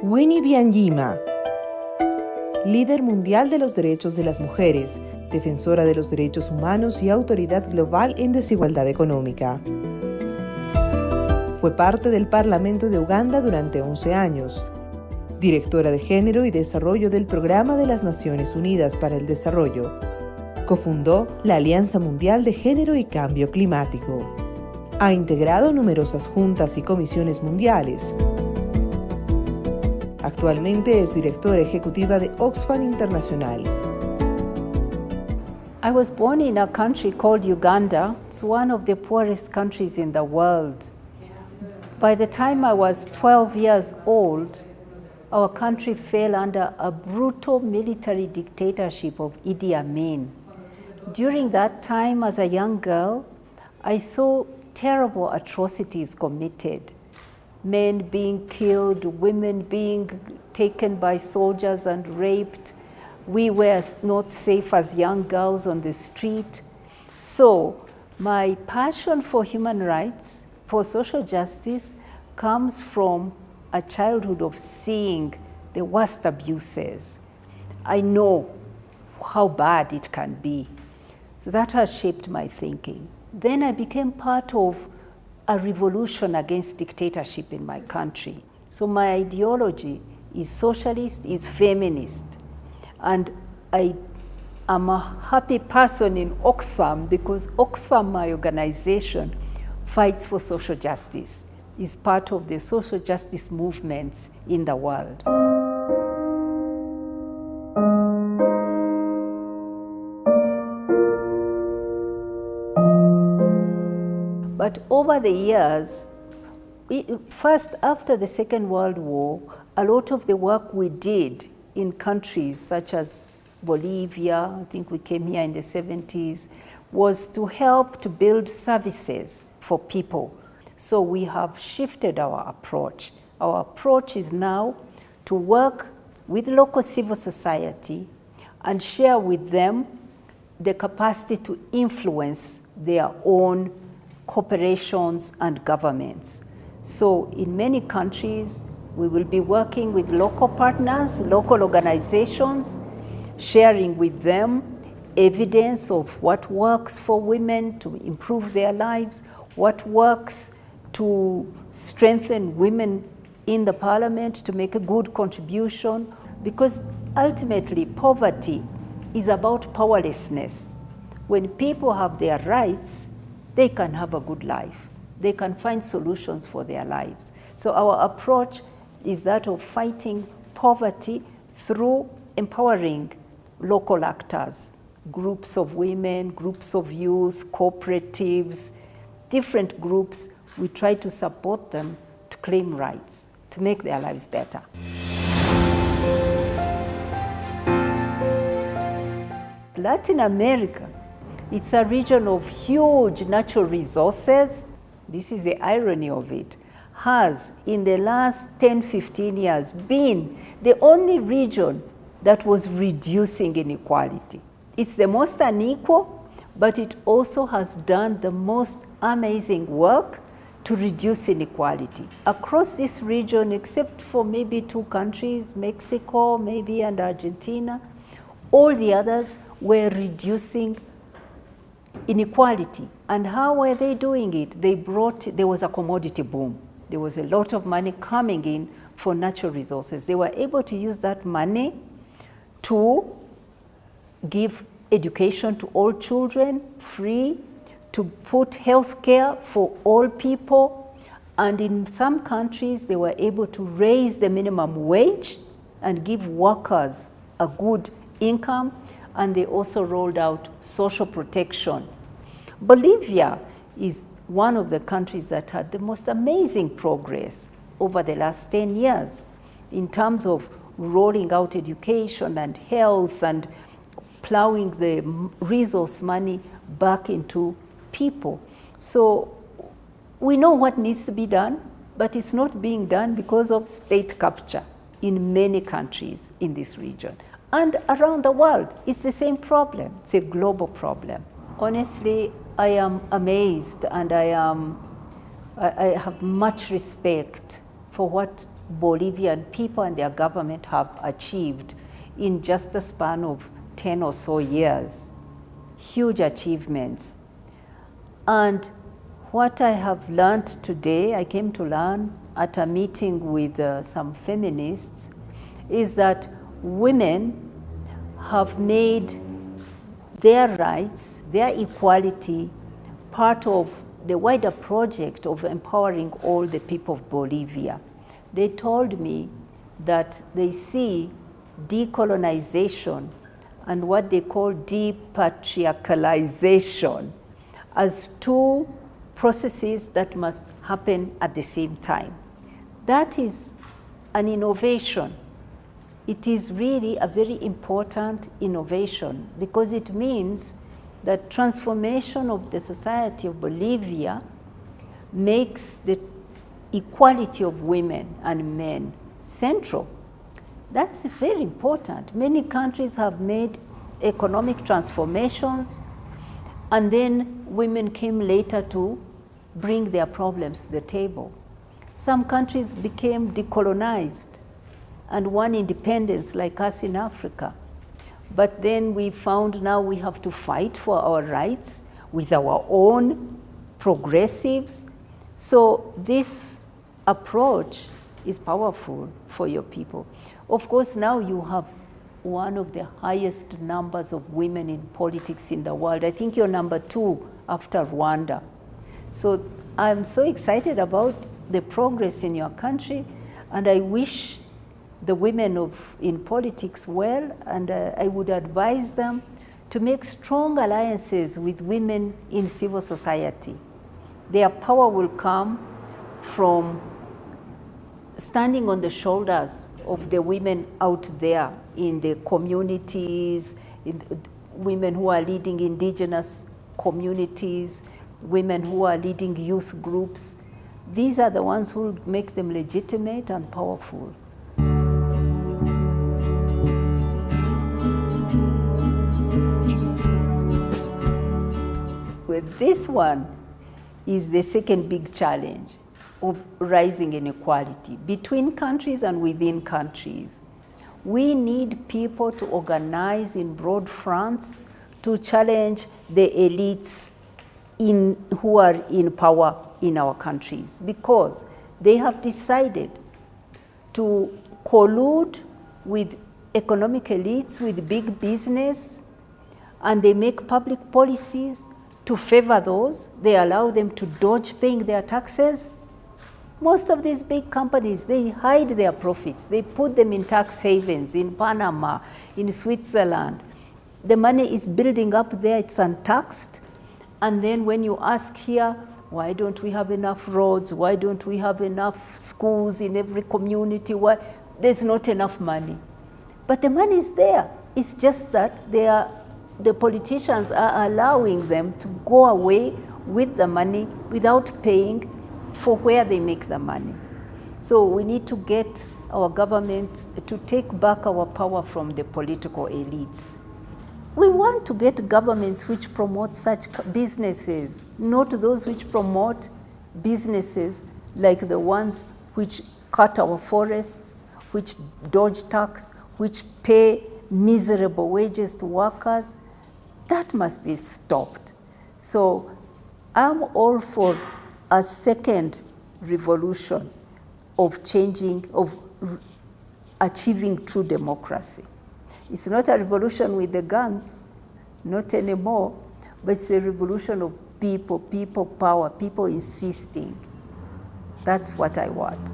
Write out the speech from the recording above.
Winnie Byanyima, líder mundial de los derechos de las mujeres, defensora de los derechos humanos y autoridad global en desigualdad económica. Fue parte del Parlamento de Uganda durante 11 años, directora de Género y Desarrollo del Programa de las Naciones Unidas para el Desarrollo. Cofundó la Alianza Mundial de Género y Cambio Climático. Ha integrado numerosas juntas y comisiones mundiales. Actualmente es directora ejecutiva de Oxfam Internacional. I was born in a country called Uganda. It's one of the poorest countries in the world. By the time I was 12 years old, our country fell under a brutal military dictatorship of Idi Amin. During that time, as a young girl, I saw terrible atrocities committed. Men being killed, women being taken by soldiers and raped. We were not safe as young girls on the street. So my passion for human rights, for social justice, comes from a childhood of seeing the worst abuses. I know how bad it can be. So that has shaped my thinking. Then I became part of a revolution against dictatorship in my country. So my ideology is socialist, is feminist. And I am a happy person in Oxfam because Oxfam, my organization, fights for social justice, is part of the social justice movements in the world. But over the years, first after the Second World War, a lot of the work we did in countries such as Bolivia, I think we came here in the 70s, was to help to build services for people. So we have shifted our approach. Our approach is now to work with local civil society and share with them the capacity to influence their own corporations and governments. So in many countries, we will be working with local partners, local organizations, sharing with them evidence of what works for women to improve their lives, what works to strengthen women in the parliament to make a good contribution, because ultimately poverty is about powerlessness. When people have their rights, they can have a good life. They can find solutions for their lives. So our approach is that of fighting poverty through empowering local actors, groups of women, groups of youth, cooperatives, different groups. We try to support them to claim rights, to make their lives better. Latin America, it's a region of huge natural resources. This is the irony of it. Has, in the last 10, 15 years, been the only region that was reducing inequality. It's the most unequal, but it also has done the most amazing work to reduce inequality. Across this region, except for maybe 2 countries, Mexico, maybe, and Argentina, all the others were reducing inequality. And how were they doing it? There was a commodity boom. There was a lot of money coming in for natural resources. They were able to use that money to give education to all children, free, to put health care for all people. And in some countries, they were able to raise the minimum wage and give workers a good income. And they also rolled out social protection. Bolivia is one of the countries that had the most amazing progress over the last 10 years in terms of rolling out education and health and plowing the resource money back into people. So we know what needs to be done, but it's not being done because of state capture in many countries in this region. And around the world, it's the same problem. It's a global problem. Honestly, I am amazed and I have much respect for what Bolivian people and their government have achieved in just a span of 10 or so years. Huge achievements. And what I have learned today, I came to learn at a meeting with some feminists, is that women have made their rights, their equality, part of the wider project of empowering all the people of Bolivia. They told me that they see decolonization and what they call despatriarcalization as two processes that must happen at the same time. That is an innovation. It is really a very important innovation because it means that transformation of the society of Bolivia makes the equality of women and men central. That's very important. Many countries have made economic transformations, and then women came later to bring their problems to the table. Some countries became decolonized and won independence, like us in Africa. But then we found now we have to fight for our rights with our own progressives. So this approach is powerful for your people. Of course, now you have one of the highest numbers of women in politics in the world. I think you're number 2 after Rwanda. So I'm so excited about the progress in your country, and I wish the women in politics well, and I would advise them to make strong alliances with women in civil society. Their power will come from standing on the shoulders of the women out there in the communities, women who are leading indigenous communities, women who are leading youth groups. These are the ones who make them legitimate and powerful. With this one is the second big challenge of rising inequality between countries and within countries. We need people to organize in broad fronts to challenge the elites who are in power in our countries, because they have decided to collude with economic elites, with big business, and they make public policies to favor those. They allow them to dodge paying their taxes. Most of these big companies, they hide their profits. They put them in tax havens, in Panama, in Switzerland. The money is building up there, it's untaxed. And then when you ask here, why don't we have enough roads? Why don't we have enough schools in every community? Why? There's not enough money. But the money is there. It's just that the politicians are allowing them to go away with the money without paying for where they make the money. So we need to get our government to take back our power from the political elites. We want to get governments which promote such businesses, not those which promote businesses like the ones which cut our forests, which dodge tax, which pay miserable wages to workers. That must be stopped. So I'm all for a second revolution of achieving true democracy. It's not a revolution with the guns, not anymore, but it's a revolution of people power, people insisting. That's what I want.